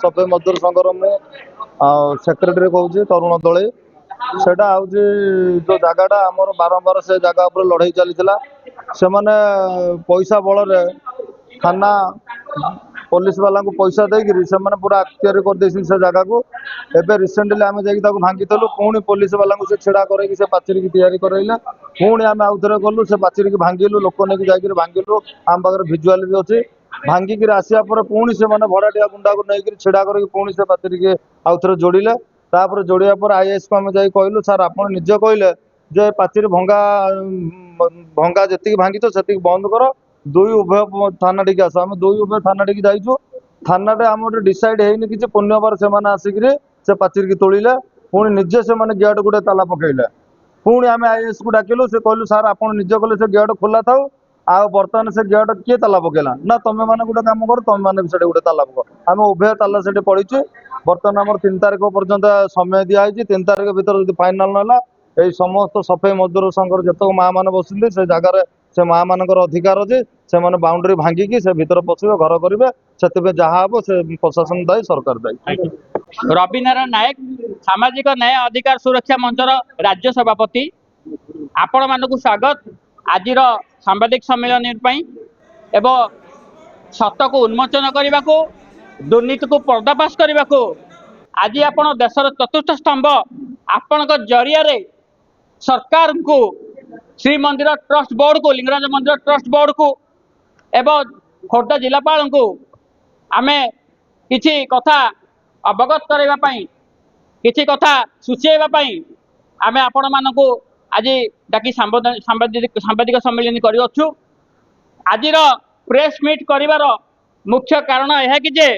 सफाई मजदूर संघर मु सेक्रेटरी कहूँ तरुण दले सेटा हूँ जो जगहटा आमर बारंबार से जगह पर लड़ाई चली से माने पैसा बल थाना पुलिस वाला को पैसा देकर से पूरा अख्तियार कर से जगह को एवं रिसेंटली आम जा भांगीलु पुणी पुलिस वाला से छिड़ा कर पाचेरी की तैयारी कराइला पुणी आम आउ थे गलु से पाचेरी की भांगिलु लोक नहीं जाकर भांगिलु आम पाखे भिजुआल भी अच्छे भांगिकी आसिया पुणी से भड़ाटिया गुंडा को लेकर छिड़ा कर पुणी से पाचेरी की आउ थे जोड़िले तापर जोड़िया पर आईएएस को आम जा कहलु सर आप निजे कहले जे पाचेरी भंगा भंगा जी भांगी तो से बंद कर दुई उभय थाना टी आस आम दुई उभय थाना टी जाइचु थाना आम डिसाइड है कि पुण्यवार से आसिक से पाचेरी की तोड़िले पुणी निजे से गेट गोटे ताला पकड़े पुणी आम आईएएस को डाकिलु से कहलु सर आप निजे कले से गेट खोला था आ बर्तमान से गेट किए ताला पकेला ना तुम मैंने गोटे कम कर तुम मैंने गोटे ताला पक आम उभय ताला से पड़ीचु बर्तमान आम 3 तारिख पर्यंत समय दिखाई 3 तारिख भर जो फाइनाल नाला यही समस्त सफाई मजदूर संघर जितक माँ मैंने बसते से जगार से माँ मान अधिकार अच्छे से बाउंड्री भांगिकी से भीतर पशे घर करेंगे से जहाँ हम से प्रशासन दायी सरकार दायी। रवि नारायण नायक सामाजिक न्याय अधिकार सुरक्षा मंचर राज्य सभापति आपण मानक स्वागत आज सांबादिक सम्मेलन एवं सत को उन्मोचन करने को दुर्नीति को पर्दाफाश करने को आज आपण देशर चतुर्थ स्तंभ आपण जरिया सरकार को श्रीमंदिर ट्रस्ट बोर्ड को लिंगराज मंदिर ट्रस्ट बोर्ड को एवं खोर्धा जिलापाल को आमे किछि कथा अवगत करवाई किछि कथा सूचेवाई आमे आपण मानक आज डाकी सांबादिक सम्मेलन करूँ। आज प्रेस मीट करिवार मुख्य कारण यह कि जे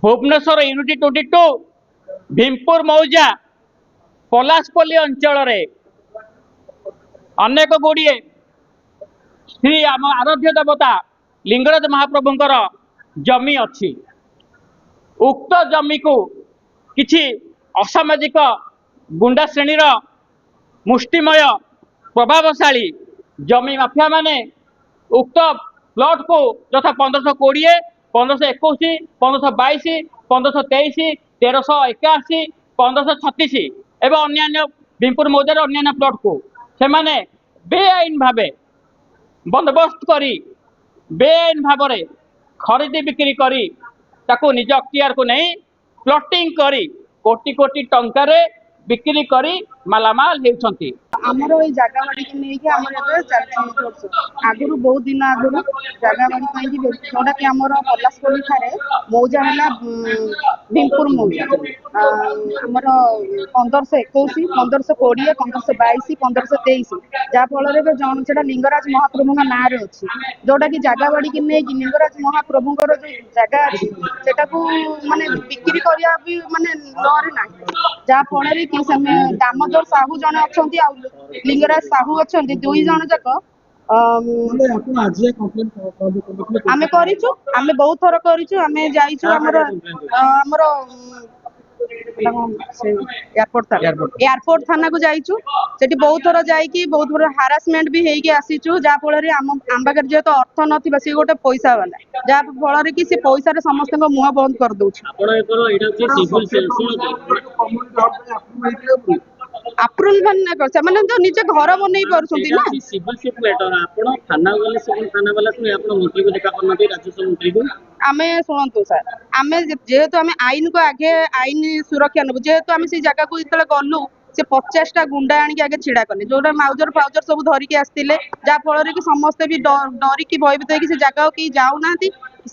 भुवनेश्वर यूनिटी 22 भीमपुर मौजा पलासपल्ली अंचल अनेक गुड़िए श्री आम आराध्य देवता लिंगराज महाप्रभुंकर जमी अच्छी उक्त जमी को किछि असामाजिक गुंडा श्रेणीर मुष्टिमय प्रभावशाली जमी माफिया माने उक्त प्लॉट को यथा 1520 1521 1522 1523 1381 1536 एवं अन्य भीमपुर मौजार अन्य प्लॉट को से माने बेआईन भावे बंदोबस्त करी बेआईन भाव खरीदी बिक्री करी ताको निज अख्तियार को नहीं प्लॉटिंग करी कोटी कोटी टंकार बिक्री करी मालामाल होती आमर ये जगह बाड़ी की नहीं वर्ष आगु बहुत दिन आगु जगह बाड़ी जोटा कि आमर पलासपल्ली ठारे मौजा है भीमपुर मौजा आमर 1521 1520 1522 1523 जहाँफल जन से लिंगराज महाप्रभु ना अच्छी जोटा कि जगह बाड़ी की नहीं लिंगराज महाप्रभुंर जो जगह अच्छी सेटा को माने बिक्री करने भी माने लरे ना जहाँफल कि दामोदर साहू जन अच्छा लिंगराज साहू अच्छा दुई जन जाक आमे करिछु आमे बहुत थर करिछु आमे जाइछु हमर एयरपोर्ट थाना को जाइछु सेठी बहुत थर जाइकी बहुत थर हारासमेंट भी हेइकी आसीछु जा फल रे आम पाखे जेहेतु अर्थ नथिबा से गोटे पैसा वाला जा फल कि से पैसा रे समस्त मुह बंद कर दउछु अप्रूवल बना कर से माने जो निजे घर बनै परछंती ना सिविल शिप लेटर आपण थाना वाले से थाना वाला से आपण मंत्री को देखा करनती राजस्व मंत्री को आमे सुनंतु सर आमे जेहेतु आमे आईन को आगे आईन सुरक्षा नबु जेहेतु आमे से जगह को इतले गलु से 50टा गुंडा आनी आगे छिड़ा करने जोटा माउजर फाउजर सब धरिकी आसतिले जा फल कि समस्त भी डरिकी भयभीत होगी से जगह कहीं जाऊ नांती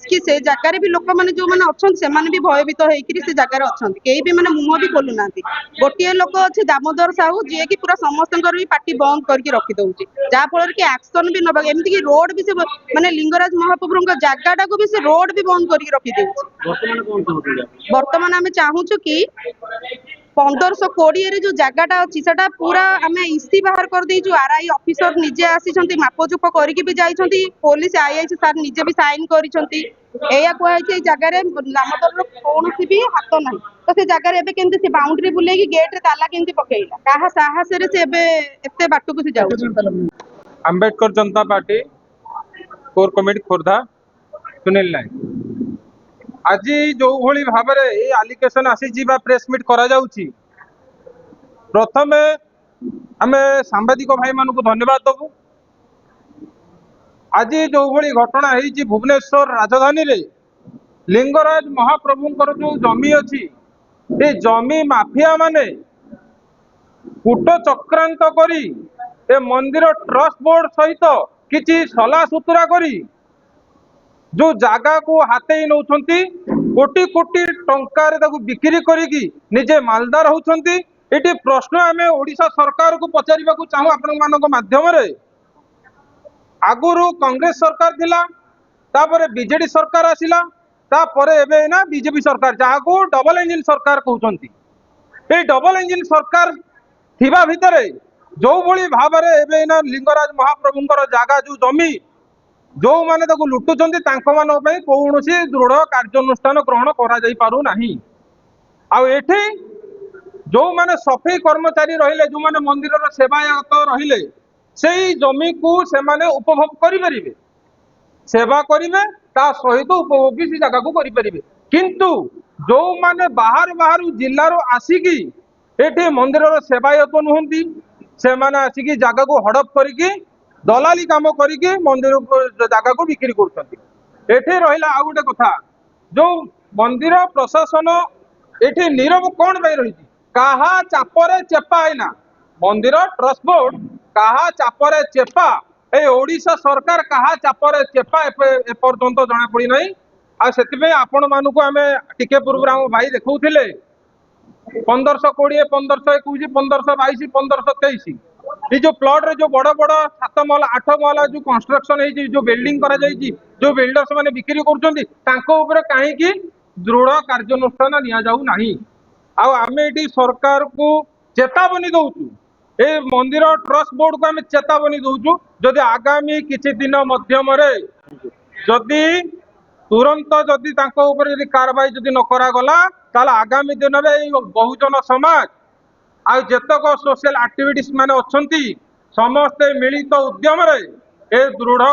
कि से जगह भी लोक मैंने जो मैंने अच्छा से भी भयभीत होकर से जगह अच्छा कहीं भी मैंने मुह भी खोलु ना गोटे लोक अच्छे दामोदर साहू जी की पूरा समस्त भी पार्टी बंद करके रखिदे जहाँफल कि एक्शन भी नवा एमती कि रोड भी से माने लिंगराज महाप्रभु जगह को भी से रोड भी बंद करके रखिदे बर्तमान आम चाहूँ कि 1520 जो जगहटा अच्छी से पूरा आम इसी बाहर कर देचु आरआई ऑफिसर निजे आसी मापचुप करके भी जाइछंती पुलिस आईआईसी सार निजे भी साइन करिछंती एया कहै जगह दामोदर कौन भी हाथ ना तो से जगह एबे केंते से बाउंड्री बुले गेट रे ताला केंते पकेइला काहा साहस रे से एबे एते बाटू को से जाउ Ambedkar Janata party core committee Khordha Sunil Nayak आज जो भली भाव ये आलिकेसन आसी प्रेस मीट करा जाउची प्रथम आम सांबादिक भाई मान को धन्यवाद दबु। आज जो भली घटना है भुवनेश्वर राजधानी रे लिंगराज महाप्रभुंकर जो जमी अच्छी ये जमी माफिया माने कूट चक्रांत करी ए मंदिर ट्रस्ट बोर्ड सहित किसी सला सुतुरा करी जो जगह को हाथे नौछंती कोटी कोटी टंकार बिक्री करिकी निजे मालदार होउछंती। एटी प्रश्न आमे ओडिशा सरकार को पचारिबा को चाहू आपन मानक माध्यम रे। आगुरु कांग्रेस सरकार थिला तापरे बीजेडी सरकार आसिला तापरे एबे ना बीजेपी सरकार जहाँ को डबल इंजिन सरकार कहउछंती। ए डबल इंजिन सरकार थिबा भितरे जो भली भाबरे एबे ना लिंगराज महाप्रभुंकर जागा जो जमी जो माने ताको लुटुचंती तांको मानो पे कोनोसी दृढ़ कार्यानुष्ठान ग्रहण करा जाई पारु नाही। आ एठी जो माने सफाई कर्मचारी रहिले जो माने मंदिरर सेवायत रहिले सेई जमी को से माने उपभोग करि परिबे सेवा करिवे ता सहित उपभोग भी से जगह को करि परिबे। किंतु जो माने बाहर बाहर जिल्ला रो आसीकी एठी मंदिरर सेवायत नुहंती से माने आसीकी जगह को हड़प करिकी दलाली काम करिकी मंदिर जगह को बिक्री करछंती। एठी रहिला आ गुटे कथा जो मंदिर प्रशासन एठी नीरव कोन भाई रही काहा चापरे चेपा आइना मंदिर ट्रस्ट बोर्ड काहा चापरे चेपा ए ओडिशा सरकार काहा चापरे चेपा ए पर्यंत जଣା पड़ी नाही। आ सेतिबे आपण मानु को हमें टिके पूर्व हम भाई देखौथिले 1520 1521 1522 1523 ये जो प्लॉट रे जो बड़ बड़ 7 महला 8 महला जो कंस्ट्रक्शन है जो बिल्डिंग करा जाई जो बिल्डर्स माने बिक्री करछंती तांको ऊपर काहे की दृढ़ कार्यानुष्ठान निया जाऊ नाही। आ आमे एटी सरकार को चेतावनी दउचु ए मंदिर ट्रस्ट बोर्ड को आमे चेतावनी दउचु जदि आगामी किछि दिन मध्यम रे जदि तुरंत जदि तांको ऊपर जदि कार्रवाई जदि न करा गला ताला आगामी दिन रे बहुजन समाज आ जेतक सोशल एक्टिविटीज माने अछंती समस्ते मिलित उद्यम रे ए दृढ़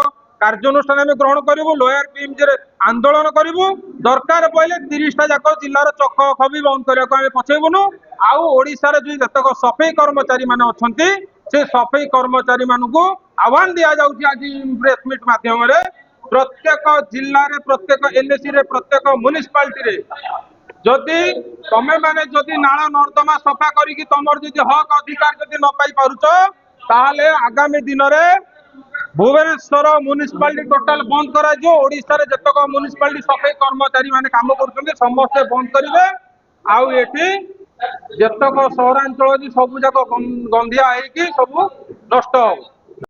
कार्यानुष्ठान आमे ग्रहण करिवु लोयर बीम जे आंदोलन करिवु दरकार पइले 30 टा जाक जिल्लार चक खबी बंद करिया को आमे पछेबुनु। आउ ओडिसा रे जो जेतक सफाई कर्मचारी माने अछंती से सफाई कर्मचारी मानकु आह्वान दिया जाउची आज प्रेस मीट माध्यम रे प्रत्येक जिल्ला रे प्रत्येक एनएसी रे प्रत्येक म्युनिसिपालिटी रे जदि तमे माने जदि नाला नर्दमा सफा करिकी तमर जदि हक अधिकार जदि न पाई पारुचो ताहले आगामी दिन रे भुवनेश्वर म्युनिसिपालिटी टोटाल बंद करा जो ओडिसा रे जतक म्युनिसिपालिटी सफाई कर्मचारी माने काम करछन्ते समस्त बंद करिवे। आउ एठी जतक सहरांचल सब जाक गंधिया हेकी सब नष्ट हो।